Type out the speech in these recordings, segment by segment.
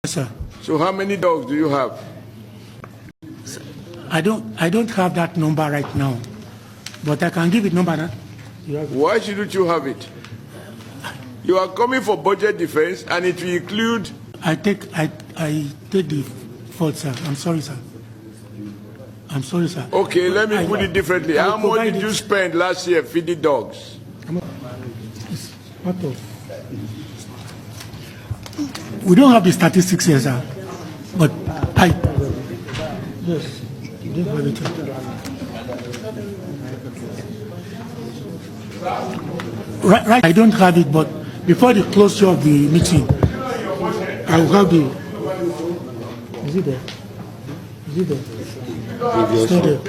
Yes, sir. So how many dogs do you have? I don't have that number right now, but I can give it number now. Why shouldn't you have it? You are coming for budget defense, and it will include. I take the fault, sir. I'm sorry, sir. I'm sorry, sir. Okay, let me put it differently. How much did you spend last year feeding dogs? It's part of. We don't have the statistics here, sir. But yes, you don't have it. Right, I don't have it, but before the closure of the meeting, I will have the. Is it there? Is it there? It's not there.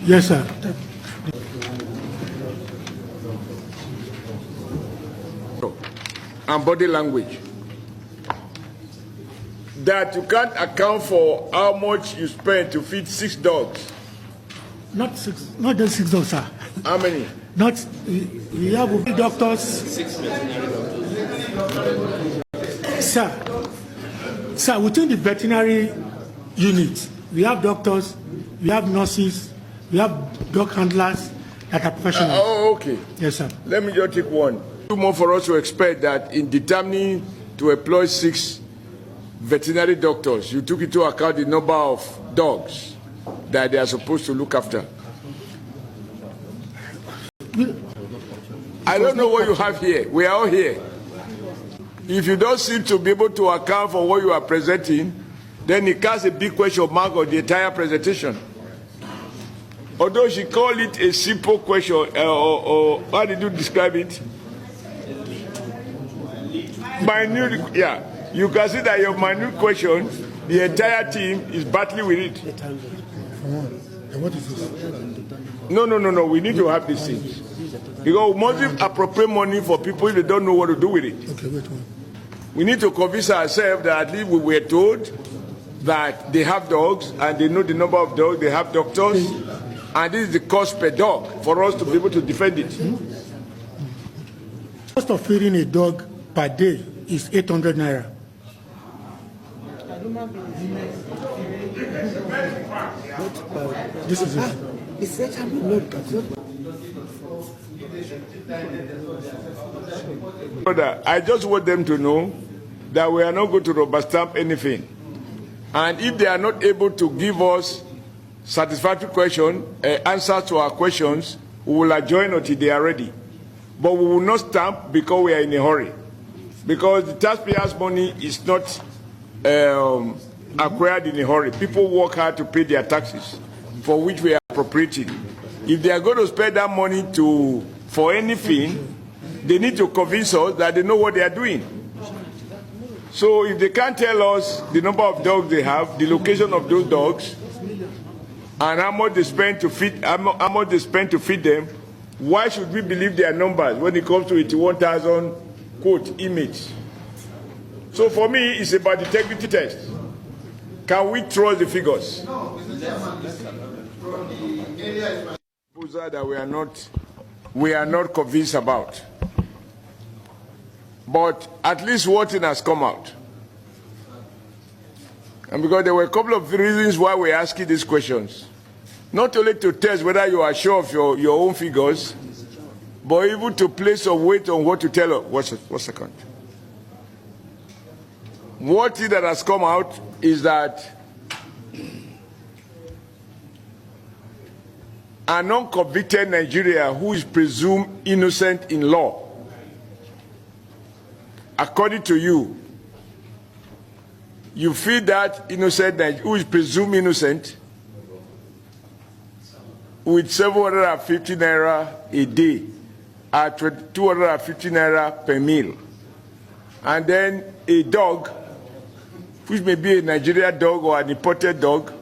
Yes, sir. And body language. That you can't account for how much you spend to feed 6 dogs. Not just 6 dogs, sir. How many? Not, we have doctors. 6 veterinary doctors. Sir, within the veterinary unit, we have doctors, we have nurses, we have dog handlers that are professionals. Okay. Yes, sir. Let me just take one. 2 more for us to expect that in determining to employ 6 veterinary doctors, you took into account the number of dogs that they are supposed to look after. I don't know what you have here. We are all here. If you don't seem to be able to account for what you are presenting, then it casts a big question mark on the entire presentation. Although she called it a simple question, or how did you describe it? Minute, yeah. You can see that your minute question, the entire team is battling with it. What is this? No. We need to have these things. Because we must appropriate money for people if they don't know what to do with it. Okay, wait one. We need to convince ourselves that at least we were told that they have dogs and they know the number of dogs, they have doctors, and this is the cost per dog for us to be able to defend it. Cost of feeding a dog per day is 800 naira. This is it. Brother, I just want them to know that we are not going to rubber stamp anything. And if they are not able to give us satisfactory answers to our questions, we will adjourn until they are ready. But we will not stamp because we are in a hurry. Because the taxpayers' money is not acquired in a hurry. People work hard to pay their taxes, for which we are appropriating. If they are going to spend that money for anything, they need to convince us that they know what they are doing. So if they can't tell us the number of dogs they have, the location of those dogs, and how much they spend to feed them, why should we believe their numbers when it comes to 81,000 quote image? So for me, it's about the integrity test. Can we trust the figures? That we are not convinced about. But at least one thing has come out. And because there were a couple of reasons why we're asking these questions. Not only to test whether you are sure of your own figures, but even to place some weight on what to tell us. One second. One thing that has come out is that a non-convicted Nigerian who is presumed innocent in law, according to you, you feed that innocent who is presumed innocent with 750 naira a day at 250 naira per meal. And then a dog, which may be a Nigerian dog or an imported dog,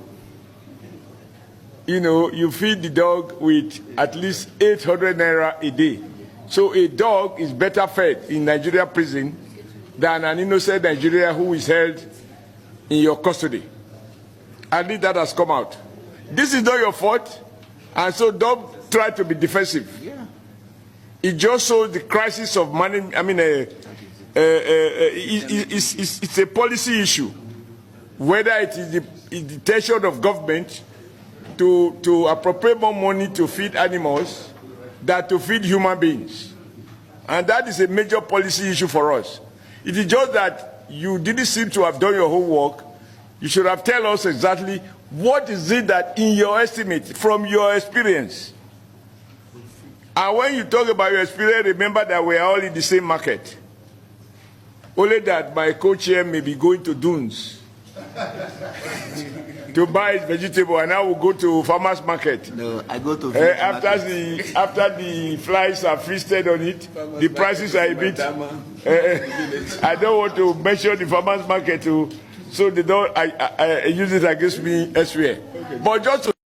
you feed the dog with at least 800 naira a day. So a dog is better fed in Nigeria prison than an innocent Nigerian who is held in your custody. At least that has come out. This is not your fault, and so don't try to be defensive. It just shows the crisis of it's a policy issue, whether it is the intention of government to appropriate more money to feed animals than to feed human beings. And that is a major policy issue for us. It is just that you didn't seem to have done your homework. You should have told us exactly what is it that, in your estimate, from your experience. And when you talk about your experience, remember that we are all in the same market. Only that my co-chair may be going to Dunes to buy his vegetable, and I will go to farmer's market. No, I go to after the flies are feasted on it, the prices are a bit. I don't want to mention the farmer's market, so they don't. I use it against me elsewhere. Okay. But just to